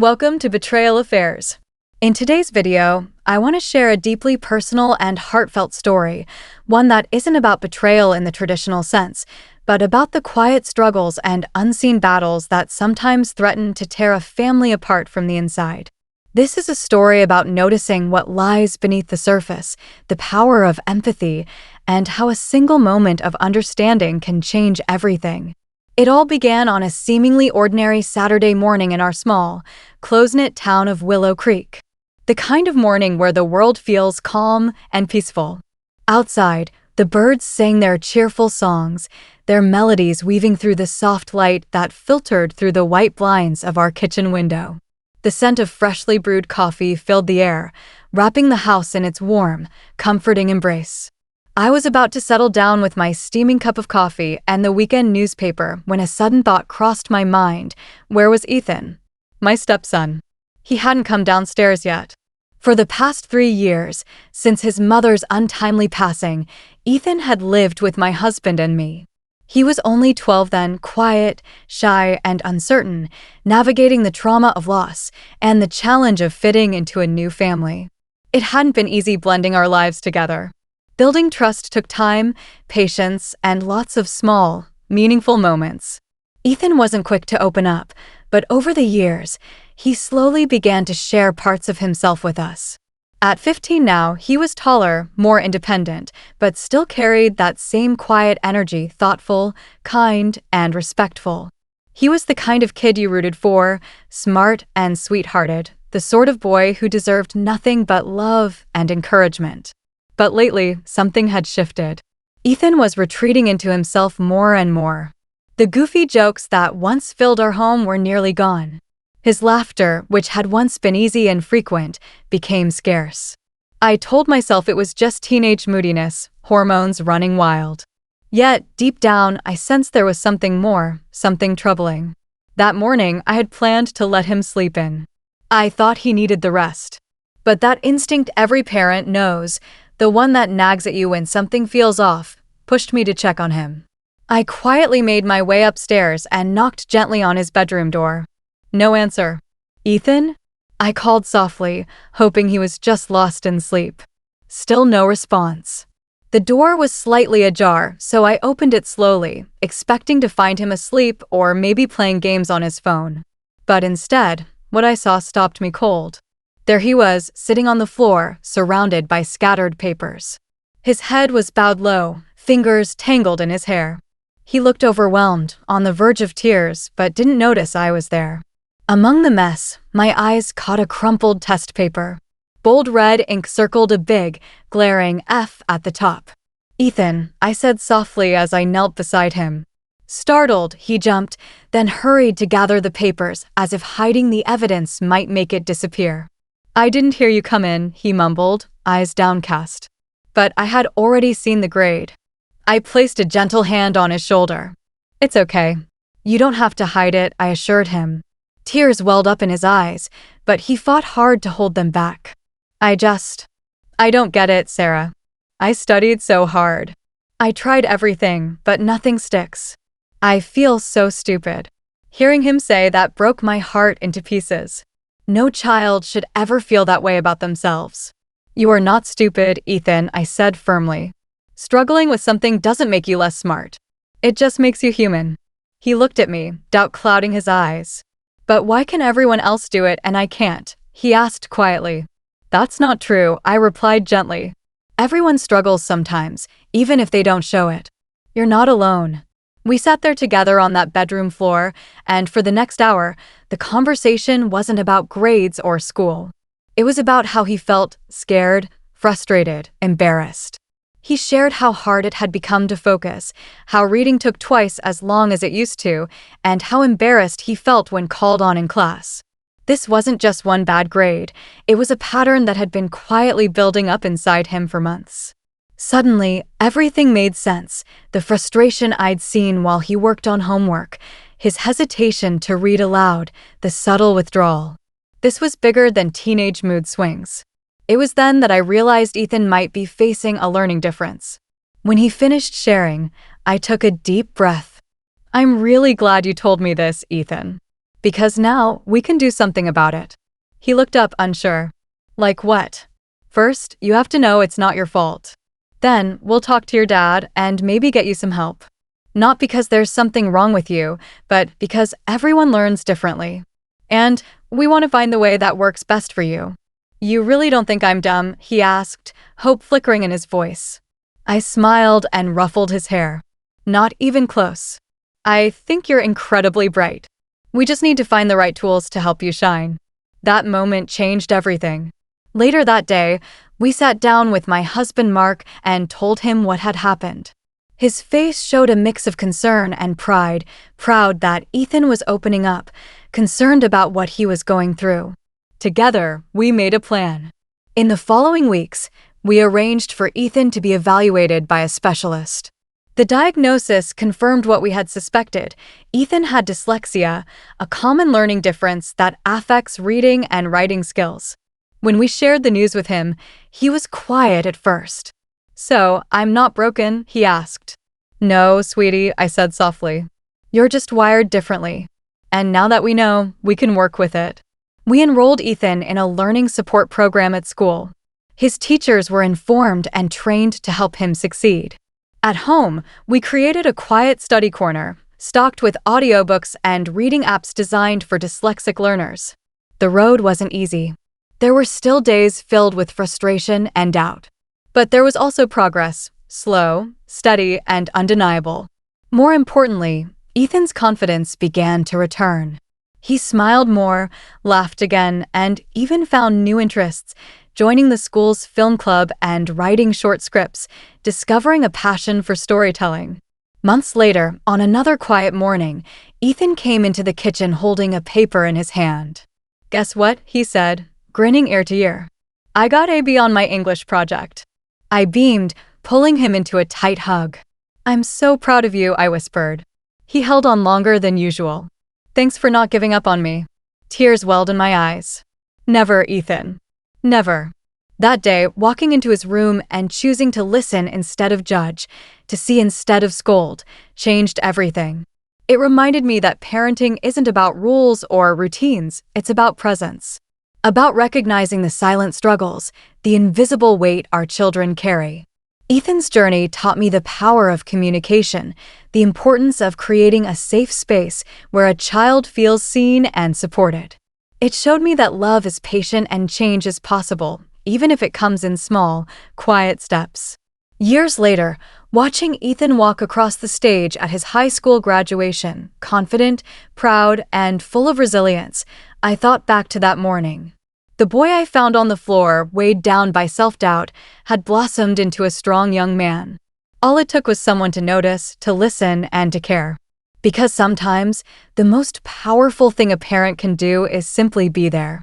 Welcome to Betrayal Affairs. In today's video, I want to share a deeply personal and heartfelt story, one that isn't about betrayal in the traditional sense, but about the quiet struggles and unseen battles that sometimes threaten to tear a family apart from the inside. This is a story about noticing what lies beneath the surface, the power of empathy, and how a single moment of understanding can change everything. It all began on a seemingly ordinary Saturday morning in our small, close-knit town of Willow Creek. The kind of morning where the world feels calm and peaceful. Outside, the birds sang their cheerful songs, their melodies weaving through the soft light that filtered through the white blinds of our kitchen window. The scent of freshly brewed coffee filled the air, wrapping the house in its warm, comforting embrace. I was about to settle down with my steaming cup of coffee and the weekend newspaper when a sudden thought crossed my mind. Where was Ethan? My stepson. He hadn't come downstairs yet. For the past 3 years, since his mother's untimely passing, Ethan had lived with my husband and me. He was only 12 then, quiet, shy, and uncertain, navigating the trauma of loss and the challenge of fitting into a new family. It hadn't been easy blending our lives together. Building trust took time, patience, and lots of small, meaningful moments. Ethan wasn't quick to open up, but over the years, he slowly began to share parts of himself with us. At 15 now, he was taller, more independent, but still carried that same quiet energy, thoughtful, kind, and respectful. He was the kind of kid you rooted for, smart and sweet-hearted, the sort of boy who deserved nothing but love and encouragement. But lately, something had shifted. Ethan was retreating into himself more and more. The goofy jokes that once filled our home were nearly gone. His laughter, which had once been easy and frequent, became scarce. I told myself it was just teenage moodiness, hormones running wild. Yet, deep down, I sensed there was something more, something troubling. That morning, I had planned to let him sleep in. I thought he needed the rest. But that instinct every parent knows, the one that nags at you when something feels off, pushed me to check on him. I quietly made my way upstairs and knocked gently on his bedroom door. No answer. "Ethan?" I called softly, hoping he was just lost in sleep. Still no response. The door was slightly ajar, so I opened it slowly, expecting to find him asleep or maybe playing games on his phone. But instead, what I saw stopped me cold. There he was, sitting on the floor, surrounded by scattered papers. His head was bowed low, fingers tangled in his hair. He looked overwhelmed, on the verge of tears, but didn't notice I was there. Among the mess, my eyes caught a crumpled test paper. Bold red ink circled a big, glaring F at the top. "Ethan," I said softly as I knelt beside him. Startled, he jumped, then hurried to gather the papers, as if hiding the evidence might make it disappear. "I didn't hear you come in," he mumbled, eyes downcast. But I had already seen the grade. I placed a gentle hand on his shoulder. "It's okay. You don't have to hide it," I assured him. Tears welled up in his eyes, but he fought hard to hold them back. I don't get it, Sarah. I studied so hard. I tried everything, but nothing sticks. I feel so stupid." Hearing him say that broke my heart into pieces. No child should ever feel that way about themselves. "You are not stupid, Ethan," I said firmly. "Struggling with something doesn't make you less smart. It just makes you human." He looked at me, doubt clouding his eyes. "But why can everyone else do it and I can't?" he asked quietly. "That's not true," I replied gently. "Everyone struggles sometimes, even if they don't show it. You're not alone." We sat there together on that bedroom floor, and for the next hour, the conversation wasn't about grades or school. It was about how he felt, scared, frustrated, embarrassed. He shared how hard it had become to focus, how reading took twice as long as it used to, and how embarrassed he felt when called on in class. This wasn't just one bad grade, it was a pattern that had been quietly building up inside him for months. Suddenly, everything made sense. The frustration I'd seen while he worked on homework, his hesitation to read aloud, the subtle withdrawal. This was bigger than teenage mood swings. It was then that I realized Ethan might be facing a learning difference. When he finished sharing, I took a deep breath. "I'm really glad you told me this, Ethan. Because now we can do something about it. He looked up, unsure. Like what? First, you have to know it's not your fault. Then, we'll talk to your dad and maybe get you some help. Not because there's something wrong with you, but because everyone learns differently. And we want to find the way that works best for you. You really don't think I'm dumb? He asked, hope flickering in his voice. I smiled and ruffled his hair. Not even close. I think you're incredibly bright. We just need to find the right tools to help you shine. That moment changed everything. Later that day, we sat down with my husband Mark and told him what had happened. His face showed a mix of concern and pride, proud that Ethan was opening up, concerned about what he was going through. Together, we made a plan. In the following weeks, we arranged for Ethan to be evaluated by a specialist. The diagnosis confirmed what we had suspected. Ethan had dyslexia, a common learning difference that affects reading and writing skills. When we shared the news with him, he was quiet at first. So, I'm not broken? He asked. No, sweetie, I said softly. You're just wired differently. And now that we know, we can work with it. We enrolled Ethan in a learning support program at school. His teachers were informed and trained to help him succeed. At home, we created a quiet study corner, stocked with audiobooks and reading apps designed for dyslexic learners. The road wasn't easy. There were still days filled with frustration and doubt. But there was also progress, slow, steady, and undeniable. More importantly, Ethan's confidence began to return. He smiled more, laughed again, and even found new interests, joining the school's film club and writing short scripts, discovering a passion for storytelling. Months later, on another quiet morning, Ethan came into the kitchen holding a paper in his hand. Guess what? He said, grinning ear to ear. I got a B on my English project. I beamed, pulling him into a tight hug. I'm so proud of you, I whispered. He held on longer than usual. Thanks for not giving up on me. Tears welled in my eyes. Never, Ethan. Never. That day, walking into his room and choosing to listen instead of judge, to see instead of scold, changed everything. It reminded me that parenting isn't about rules or routines, it's about presence. About recognizing the silent struggles, the invisible weight our children carry. Ethan's journey taught me the power of communication, the importance of creating a safe space where a child feels seen and supported. It showed me that love is patient and change is possible, even if it comes in small, quiet steps. Years later, watching Ethan walk across the stage at his high school graduation, confident, proud, and full of resilience, I thought back to that morning. The boy I found on the floor, weighed down by self-doubt, had blossomed into a strong young man. All it took was someone to notice, to listen, and to care. Because sometimes, the most powerful thing a parent can do is simply be there.